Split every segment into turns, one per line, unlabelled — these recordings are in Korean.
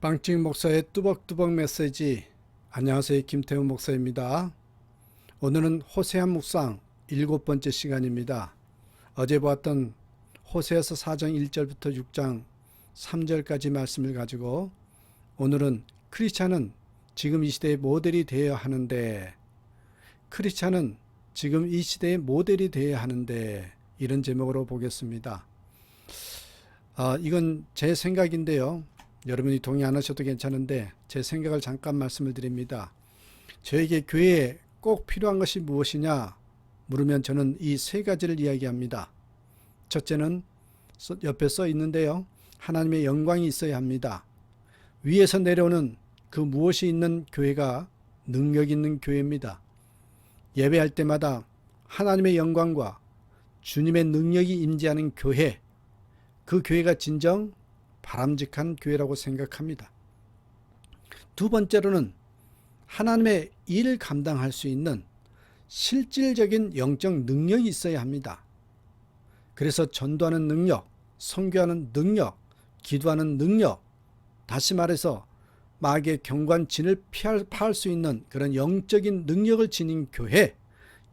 빵찍 목사의 뚜벅뚜벅 메시지. 안녕하세요, 김태훈 목사입니다. 오늘은 호세아 묵상 7번째 시간입니다. 어제 보았던 호세아서 4장 1절부터 6장 3절까지 말씀을 가지고 오늘은 크리스찬은 지금 이 시대의 모델이 되어야 하는데, 크리스찬은 지금 이 시대의 모델이 되어야 하는데, 이런 제목으로 보겠습니다. 이건 제 생각인데요. 여러분이 동의 안 하셔도 괜찮은데 제 생각을 잠깐 말씀을 드립니다. 저에게 교회에 꼭 필요한 것이 무엇이냐 물으면 저는 이 세 가지를 이야기합니다. 첫째는 옆에 써 있는데요. 하나님의 영광이 있어야 합니다. 위에서 내려오는 그 무엇이 있는 교회가 능력 있는 교회입니다. 예배할 때마다 하나님의 영광과 주님의 능력이 임재하는 교회, 그 교회가 진정 바람직한 교회라고 생각합니다. 두 번째로는 하나님의 일을 감당할 수 있는 실질적인 영적 능력이 있어야 합니다. 그래서 전도하는 능력, 선교하는 능력, 기도하는 능력, 다시 말해서 마귀의 경관진을 파할 수 있는 그런 영적인 능력을 지닌 교회,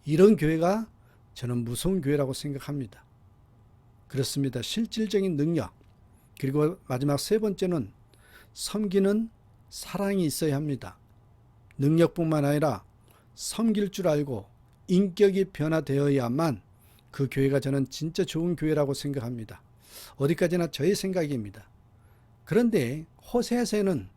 이런 교회가 저는 무서운 교회라고 생각합니다. 그렇습니다. 실질적인 능력. 그리고 마지막 세 번째는 섬기는 사랑이 있어야 합니다. 능력뿐만 아니라 섬길 줄 알고 인격이 변화되어야만 그 교회가 저는 진짜 좋은 교회라고 생각합니다. 어디까지나 저의 생각입니다. 그런데 호세아서에는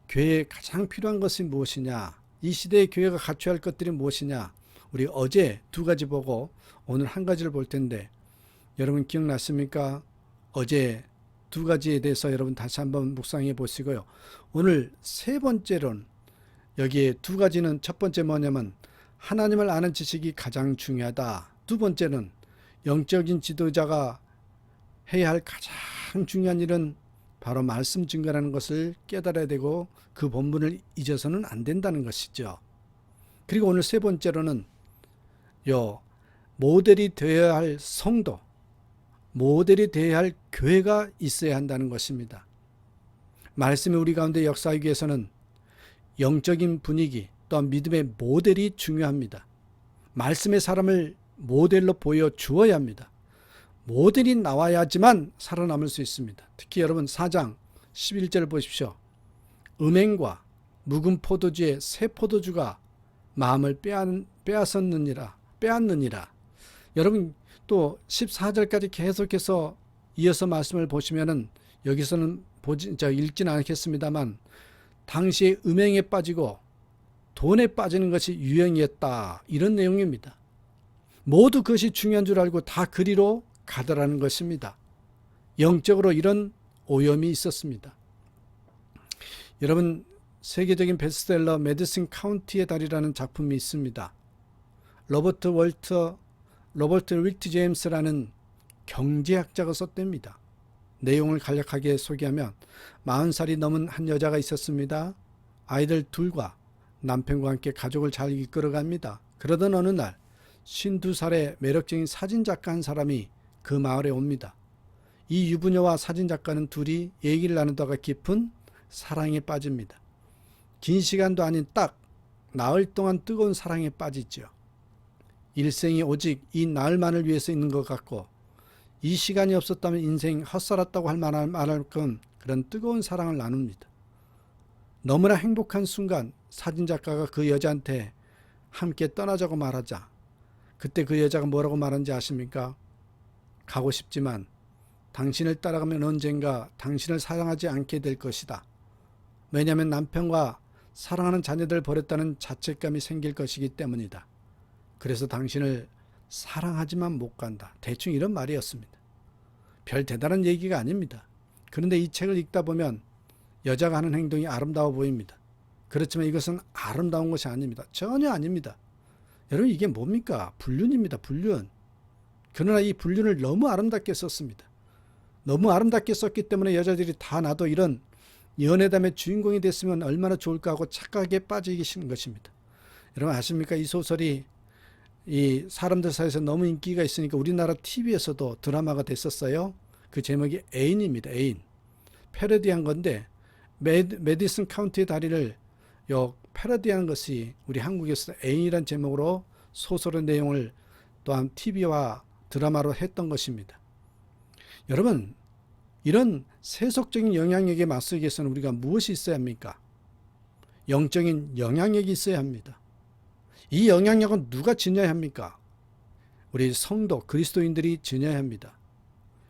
교회에 가장 필요한 것이 무엇이냐, 이 시대의 교회가 갖춰야 할 것들이 무엇이냐, 우리 어제 두 가지 보고 오늘 한 가지를 볼 텐데, 여러분 기억났습니까? 어제 두 가지에 대해서 여러분 다시 한번 묵상해 보시고요. 오늘 세 번째로는 여기에 두 가지는, 첫 번째 뭐냐면 하나님을 아는 지식이 가장 중요하다. 두 번째는 영적인 지도자가 해야 할 가장 중요한 일은 바로 말씀 증거라는 것을 깨달아야 되고 그 본분을 잊어서는 안 된다는 것이죠. 그리고 오늘 세 번째로는 모델이 되어야 할 성도, 모델이 되어야 할 교회가 있어야 한다는 것입니다. 말씀이 우리 가운데 역사하기 위해서는 영적인 분위기 또한 믿음의 모델이 중요합니다. 말씀의 사람을 모델로 보여주어야 합니다. 모델이 나와야지만 살아남을 수 있습니다. 특히 여러분 4장 11절 보십시오. 음행과 묵은 포도주의 새 포도주가 마음을 빼앗느니라. 여러분 또 14절까지 계속해서 이어서 말씀을 보시면은, 여기서는 읽지는 않겠습니다만, 당시에 음행에 빠지고 돈에 빠지는 것이 유행이었다, 이런 내용입니다. 모두 그것이 중요한 줄 알고 다 그리로 가더라는 것입니다. 영적으로 이런 오염이 있었습니다. 여러분, 세계적인 베스트셀러 메디슨 카운티의 달이라는 작품이 있습니다. 로버트 윌트 제임스라는 경제학자가 썼답니다. 내용을 간략하게 소개하면 40살이 넘은 한 여자가 있었습니다. 아이들 둘과 남편과 함께 가족을 잘 이끌어갑니다. 그러던 어느 날 52살의 매력적인 사진작가 한 사람이 그 마을에 옵니다. 이 유부녀와 사진작가는 둘이 얘기를 나누다가 깊은 사랑에 빠집니다. 긴 시간도 아닌 딱 나흘 동안 뜨거운 사랑에 빠지죠. 일생이 오직 이 나흘만을 위해서 있는 것 같고, 이 시간이 없었다면 인생 헛살았다고 할 만큼 그런 뜨거운 사랑을 나눕니다. 너무나 행복한 순간 사진작가가 그 여자한테 함께 떠나자고 말하자, 그때 그 여자가 뭐라고 말한지 아십니까? 가고 싶지만 당신을 따라가면 언젠가 당신을 사랑하지 않게 될 것이다. 왜냐하면 남편과 사랑하는 자녀들을 버렸다는 자책감이 생길 것이기 때문이다. 그래서 당신을 사랑하지만 못 간다. 대충 이런 말이었습니다. 별 대단한 얘기가 아닙니다. 그런데 이 책을 읽다 보면 여자가 하는 행동이 아름다워 보입니다. 그렇지만 이것은 아름다운 것이 아닙니다. 전혀 아닙니다. 여러분, 이게 뭡니까? 불륜입니다. 불륜. 그러나 이 불륜을 너무 아름답게 썼습니다. 너무 아름답게 썼기 때문에 여자들이 다 나도 이런 연애담의 주인공이 됐으면 얼마나 좋을까 하고 착각에 빠지기 쉬운 것입니다. 여러분 아십니까? 이 소설이 이 사람들 사이에서 너무 인기가 있으니까 우리나라 TV에서도 드라마가 됐었어요. 그 제목이 애인입니다. 애인. 패러디한 건데 메디슨 카운티의 다리를 패러디한 것이 우리 한국에서 애인이란 제목으로 소설의 내용을 또한 TV와 드라마로 했던 것입니다. 여러분, 이런 세속적인 영향력에 맞서기 위해서는 우리가 무엇이 있어야 합니까? 영적인 영향력이 있어야 합니다. 이 영향력은 누가 지녀야 합니까? 우리 성도, 그리스도인들이 지녀야 합니다.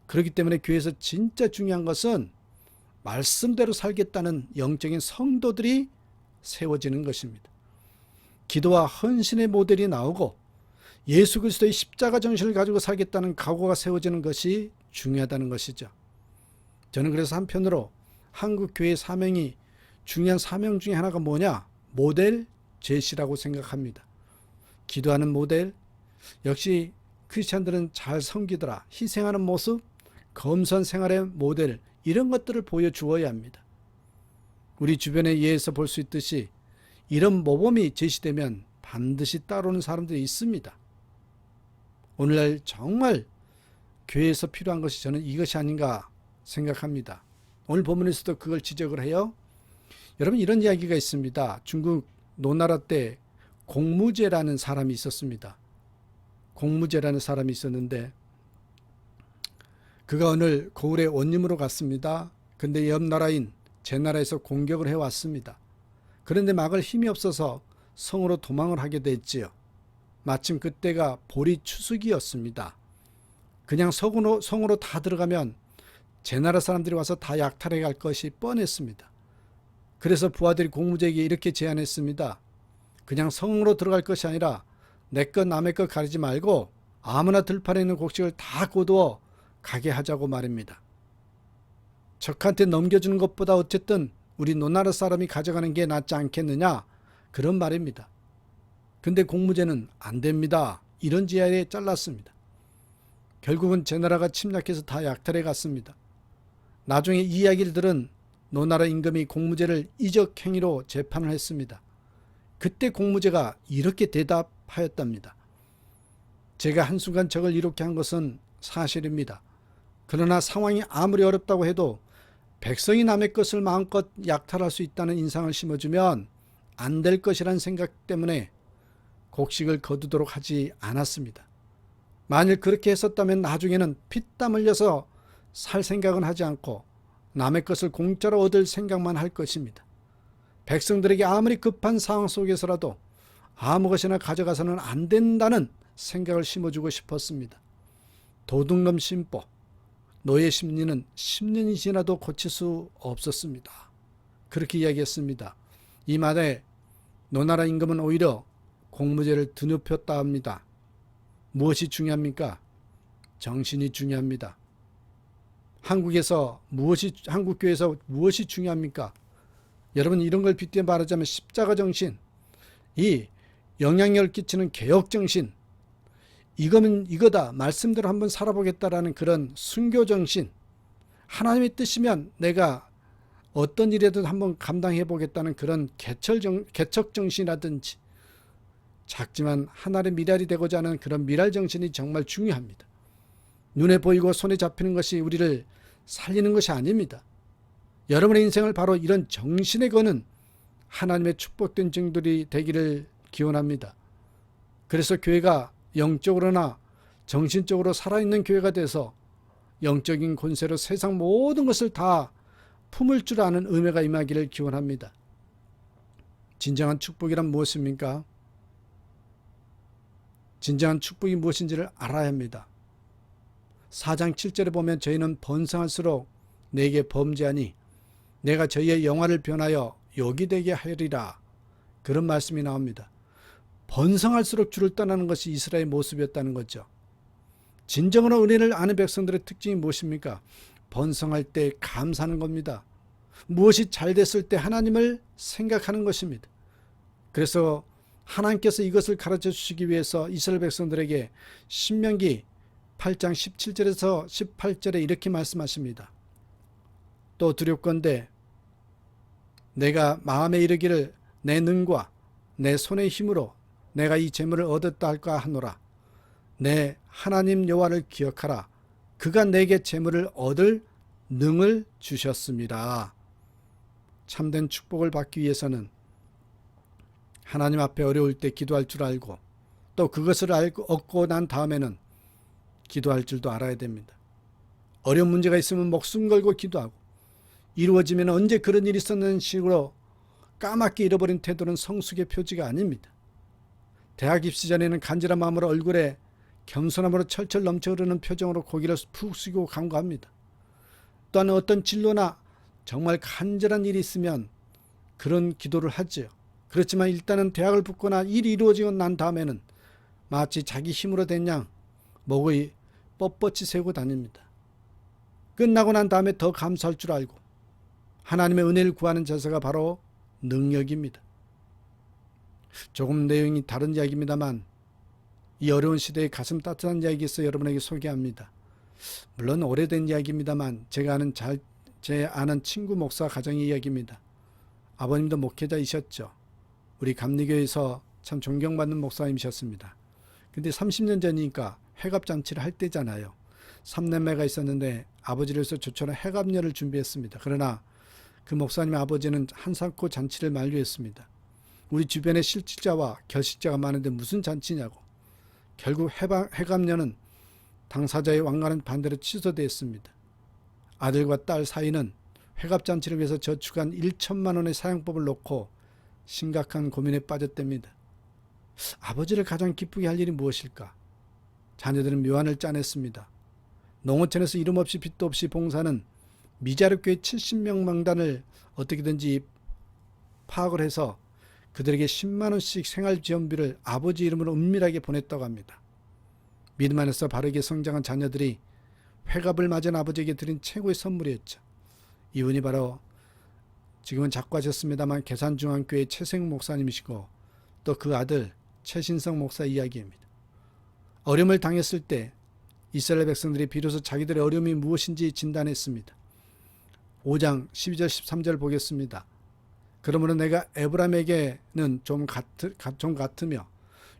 그렇기 때문에 교회에서 진짜 중요한 것은 말씀대로 살겠다는 영적인 성도들이 세워지는 것입니다. 기도와 헌신의 모델이 나오고 예수 그리스도의 십자가 정신을 가지고 살겠다는 각오가 세워지는 것이 중요하다는 것이죠. 저는 그래서 한편으로 한국 교회의 사명이 중요한 사명 중에 하나가 뭐냐? 모델 제시라고 생각합니다. 기도하는 모델, 역시 크리스찬들은 잘 섬기더라, 희생하는 모습, 검선 생활의 모델, 이런 것들을 보여주어야 합니다. 우리 주변의 예에서 볼 수 있듯이 이런 모범이 제시되면 반드시 따르는 사람들이 있습니다. 오늘날 정말 교회에서 필요한 것이 저는 이것이 아닌가 생각합니다. 오늘 본문에서도 그걸 지적을 해요. 여러분, 이런 이야기가 있습니다. 중국 노나라 때 공무제라는 사람이 있었습니다. 공무제라는 사람이 있었는데 그가 오늘 고을에 원림으로 갔습니다. 근데 옆 나라인 제 나라에서 공격을 해왔습니다. 그런데 막을 힘이 없어서 성으로 도망을 하게 됐지요. 마침 그때가 보리 추수기였습니다. 그냥 성으로 다 들어가면 제 나라 사람들이 와서 다 약탈해 갈 것이 뻔했습니다. 그래서 부하들이 공무제에게 이렇게 제안했습니다. 그냥 성으로 들어갈 것이 아니라 내 것 남의 것 가리지 말고 아무나 들판에 있는 곡식을 다 거두어 가게 하자고 말입니다. 적한테 넘겨주는 것보다 어쨌든 우리 노나라 사람이 가져가는 게 낫지 않겠느냐, 그런 말입니다. 근데 공무제는 안 됩니다. 이런 지하에 잘랐습니다. 결국은 제 나라가 침략해서 다 약탈해 갔습니다. 나중에 이 이야기를 들은 노나라 임금이 공무제를 이적 행위로 재판을 했습니다. 그때 공무제가 이렇게 대답하였답니다. 제가 한순간 적을 이렇게 한 것은 사실입니다. 그러나 상황이 아무리 어렵다고 해도 백성이 남의 것을 마음껏 약탈할 수 있다는 인상을 심어주면 안 될 것이라는 생각 때문에 곡식을 거두도록 하지 않았습니다. 만일 그렇게 했었다면 나중에는 피땀 흘려서 살 생각은 하지 않고 남의 것을 공짜로 얻을 생각만 할 것입니다. 백성들에게 아무리 급한 상황 속에서라도 아무 것이나 가져가서는 안 된다는 생각을 심어주고 싶었습니다. 도둑놈 심보, 노예 심리는 10년이 지나도 고칠 수 없었습니다. 그렇게 이야기했습니다. 이 말에 노나라 임금은 오히려 공무제를 드높였다 합니다. 무엇이 중요합니까? 정신이 중요합니다. 한국교회에서 무엇이 중요합니까? 여러분, 이런 걸 빗대 말하자면 십자가 정신, 이 영향력을 끼치는 개혁 정신, 이거다, 말씀대로 한번 살아보겠다라는 그런 순교 정신, 하나님의 뜻이면 내가 어떤 일에도 한번 감당해 보겠다는 그런 개척 정신이라든지, 작지만 하나의 미랄이 되고자 하는 그런 미랄 정신이 정말 중요합니다. 눈에 보이고 손에 잡히는 것이 우리를 살리는 것이 아닙니다. 여러분의 인생을 바로 이런 정신에 거는 하나님의 축복된 증들이 되기를 기원합니다. 그래서 교회가 영적으로나 정신적으로 살아있는 교회가 돼서 영적인 권세로 세상 모든 것을 다 품을 줄 아는 은혜가 임하기를 기원합니다. 진정한 축복이란 무엇입니까? 진정한 축복이 무엇인지를 알아야 합니다. 4장 7절에 보면 저희는 번성할수록 내게 범죄하니 내가 저희의 영화를 변하여 욕이 되게 하리라, 그런 말씀이 나옵니다. 번성할수록 주를 떠나는 것이 이스라엘의 모습이었다는 거죠. 진정으로 은혜를 아는 백성들의 특징이 무엇입니까? 번성할 때 감사하는 겁니다. 무엇이 잘 됐을 때 하나님을 생각하는 것입니다. 그래서 하나님께서 이것을 가르쳐 주시기 위해서 이스라엘 백성들에게 신명기 8장 17절에서 18절에 이렇게 말씀하십니다. 또 두렵건대 내가 마음에 이르기를 내 능과 내 손의 힘으로 내가 이 재물을 얻었다 할까 하노라. 내 하나님 여호와를 기억하라. 그가 내게 재물을 얻을 능을 주셨습니다. 참된 축복을 받기 위해서는 하나님 앞에 어려울 때 기도할 줄 알고 또 그것을 얻고 난 다음에는 기도할 줄도 알아야 됩니다. 어려운 문제가 있으면 목숨 걸고 기도하고 이루어지면 언제 그런 일이 있었는 식으로 까맣게 잃어버린 태도는 성숙의 표지가 아닙니다. 대학 입시 전에는 간절한 마음으로 얼굴에 겸손함으로 철철 넘쳐 흐르는 표정으로 고개를 푹 숙이고 간구합니다. 또한 어떤 진로나 정말 간절한 일이 있으면 그런 기도를 하죠. 그렇지만 일단은 대학을 붙거나 일이 이루어지고 난 다음에는 마치 자기 힘으로 된 양 목을 뻣뻣이 세우고 다닙니다. 끝나고 난 다음에 더 감사할 줄 알고 하나님의 은혜를 구하는 자세가 바로 능력입니다. 조금 내용이 다른 이야기입니다만 이 어려운 시대에 가슴 따뜻한 이야기에서 여러분에게 소개합니다. 물론 오래된 이야기입니다만 제 아는 친구 목사 가정의 이야기입니다. 아버님도 목회자이셨죠. 우리 감리교에서 참 존경받는 목사님이셨습니다. 근데 30년 전이니까 회갑잔치를 할 때잖아요. 3남매가 있었는데 아버지를 위해서 조촐한 회갑녀를 준비했습니다. 그러나 그 목사님의 아버지는 한사코 잔치를 만류했습니다. 우리 주변에 실직자와 결식자가 많은데 무슨 잔치냐고. 결국 회갑녀는 당사자의 완강한 반대로 취소되었습니다. 아들과 딸 사이는 회갑잔치를 위해서 저축한 1천만 원의 사용법을 놓고 심각한 고민에 빠졌답니다. 아버지를 가장 기쁘게 할 일이 무엇일까? 자녀들은 묘안을 짜냈습니다. 농어촌에서 이름 없이 빚도 없이 봉사는 미자립교회 70명 명단을 어떻게든지 파악을 해서 그들에게 10만 원씩 생활지원비를 아버지 이름으로 은밀하게 보냈다고 합니다. 믿음 안에서 바르게 성장한 자녀들이 회갑을 맞은 아버지에게 드린 최고의 선물이었죠. 이분이 바로 지금은 작고하셨습니다만 계산중앙교회 최생 목사님이시고 또 그 아들 최신성 목사 이야기입니다. 어려움을 당했을 때 이스라엘 백성들이 비로소 자기들의 어려움이 무엇인지 진단했습니다. 5장 12절 13절 보겠습니다. 그러므로 내가 에브라임에게는 좀 같으며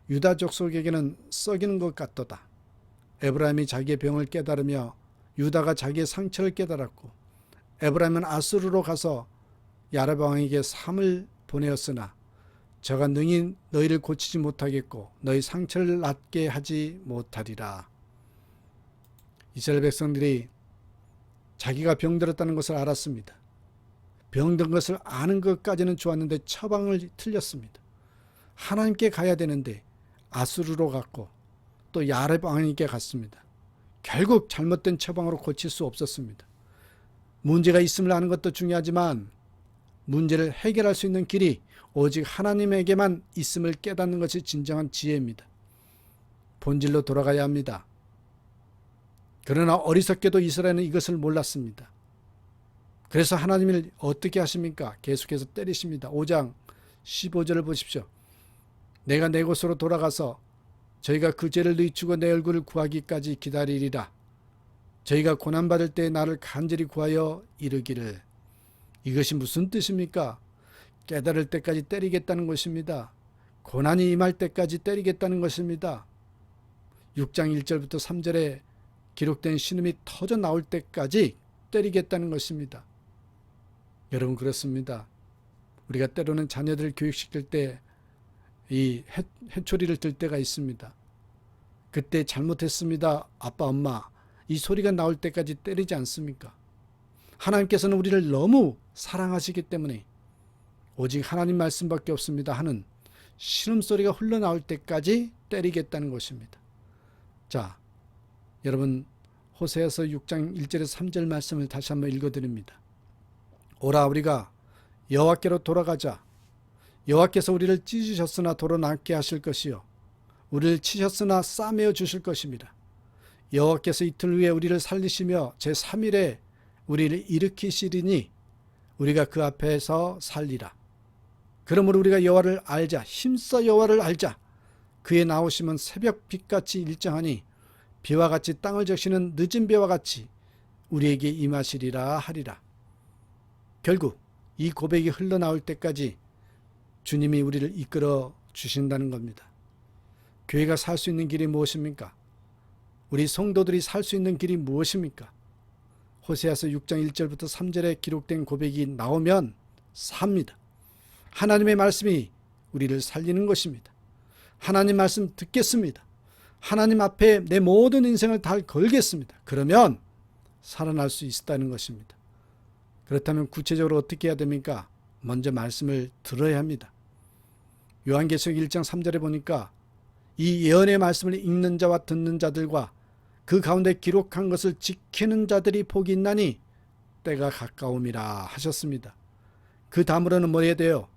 유다 족속에게는 썩이는 것 같도다. 에브라임이 자기의 병을 깨달으며 유다가 자기의 상처를 깨달았고 에브라임은 아수르로 가서 야렙 왕에게 삼을 보내었으나 저가 능히 너희를 고치지 못하겠고 너희 상처를 낫게 하지 못하리라. 이스라엘 백성들이 자기가 병들었다는 것을 알았습니다. 병든 것을 아는 것까지는 좋았는데 처방을 틀렸습니다. 하나님께 가야 되는데 아수르로 갔고 또 야렙 왕에게 갔습니다. 결국 잘못된 처방으로 고칠 수 없었습니다. 문제가 있음을 아는 것도 중요하지만 문제를 해결할 수 있는 길이 오직 하나님에게만 있음을 깨닫는 것이 진정한 지혜입니다. 본질로 돌아가야 합니다. 그러나 어리석게도 이스라엘은 이것을 몰랐습니다. 그래서 하나님을 어떻게 하십니까? 계속해서 때리십니다. 5장 15절을 보십시오. 내가 내 곳으로 돌아가서 저희가 그 죄를 늦추고 내 얼굴을 구하기까지 기다리리라. 저희가 고난받을 때 나를 간절히 구하여 이르기를. 이것이 무슨 뜻입니까? 깨달을 때까지 때리겠다는 것입니다. 고난이 임할 때까지 때리겠다는 것입니다. 6장 1절부터 3절에 기록된 신음이 터져 나올 때까지 때리겠다는 것입니다. 여러분 그렇습니다. 우리가 때로는 자녀들을 교육시킬 때 이 해초리를 들 때가 있습니다. 그때 잘못했습니다. 아빠 엄마 이 소리가 나올 때까지 때리지 않습니까? 하나님께서는 우리를 너무 사랑하시기 때문에 오직 하나님 말씀밖에 없습니다 하는 신음소리가 흘러나올 때까지 때리겠다는 것입니다. 자, 여러분 호세아서 6장 1절에서 3절 말씀을 다시 한번 읽어드립니다. 오라 우리가 여호와께로 돌아가자. 여호와께서 우리를 찢으셨으나 도로 낫게 하실 것이요 우리를 치셨으나 싸매어 주실 것입니다. 여호와께서 이틀 후에 우리를 살리시며 제3일에 우리를 일으키시리니 우리가 그 앞에서 살리라. 그러므로 우리가 여호와를 알자. 힘써 여호와를 알자. 그의 나오심은 새벽 빛같이 일정하니 비와 같이 땅을 적시는 늦은 비와 같이 우리에게 임하시리라 하리라. 결국 이 고백이 흘러나올 때까지 주님이 우리를 이끌어 주신다는 겁니다. 교회가 살 수 있는 길이 무엇입니까? 우리 성도들이 살 수 있는 길이 무엇입니까? 호세아서 6장 1절부터 3절에 기록된 고백이 나오면 삽니다. 하나님의 말씀이 우리를 살리는 것입니다. 하나님 말씀 듣겠습니다. 하나님 앞에 내 모든 인생을 다 걸겠습니다. 그러면 살아날 수 있다는 것입니다. 그렇다면 구체적으로 어떻게 해야 됩니까? 먼저 말씀을 들어야 합니다. 요한계시록 1장 3절에 보니까 이 예언의 말씀을 읽는 자와 듣는 자들과 그 가운데 기록한 것을 지키는 자들이 복이 있나니 때가 가까움이라 하셨습니다. 그 다음으로는 뭐 해야 돼요?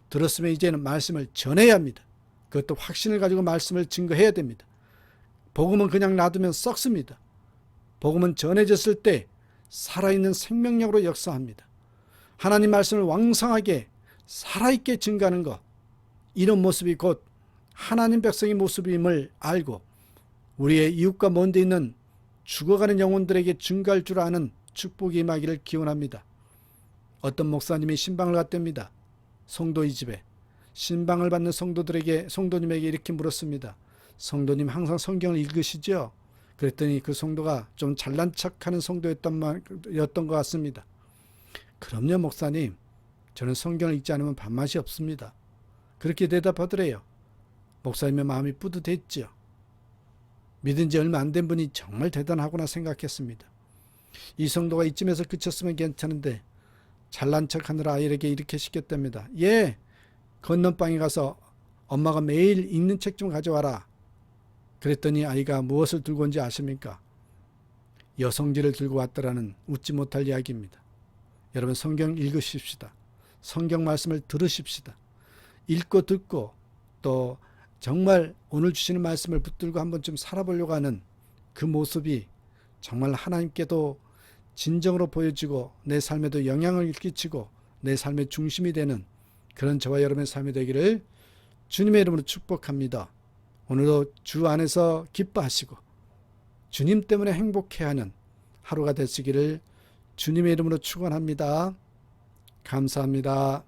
들었으면 이제는 말씀을 전해야 합니다. 그것도 확신을 가지고 말씀을 증거해야 됩니다. 복음은 그냥 놔두면 썩습니다. 복음은 전해졌을 때 살아있는 생명력으로 역사합니다. 하나님 말씀을 왕성하게 살아있게 증거하는 것, 이런 모습이 곧 하나님 백성의 모습임을 알고 우리의 이웃과 먼데 있는 죽어가는 영혼들에게 증거할 줄 아는 축복이 임하기를 기원합니다. 어떤 목사님이 신방을 갔답니다. 성도의 집에. 신방을 받는 성도님에게 이렇게 물었습니다. 성도님 항상 성경을 읽으시죠? 그랬더니 그 성도가 좀 잘난 척하는 성도였던 것 같습니다. 그럼요 목사님, 저는 성경을 읽지 않으면 밥맛이 없습니다. 그렇게 대답하더래요. 목사님의 마음이 뿌듯했죠. 믿은 지 얼마 안 된 분이 정말 대단하구나 생각했습니다. 이 성도가 이쯤에서 그쳤으면 괜찮은데 잘난 척하느라 아이에게 이렇게 시켰답니다. 예, 건넌방에 가서 엄마가 매일 읽는 책 좀 가져와라. 그랬더니 아이가 무엇을 들고 온지 아십니까? 여성지를 들고 왔더라는 웃지 못할 이야기입니다. 여러분 성경 읽으십시다. 성경 말씀을 들으십시다. 읽고 듣고 또 정말 오늘 주시는 말씀을 붙들고 한번 좀 살아보려고 하는 그 모습이 정말 하나님께도 진정으로 보여지고 내 삶에도 영향을 끼치고 내 삶의 중심이 되는 그런 저와 여러분의 삶이 되기를 주님의 이름으로 축복합니다. 오늘도 주 안에서 기뻐하시고 주님 때문에 행복해하는 하루가 되시기를 주님의 이름으로 축원합니다. 감사합니다.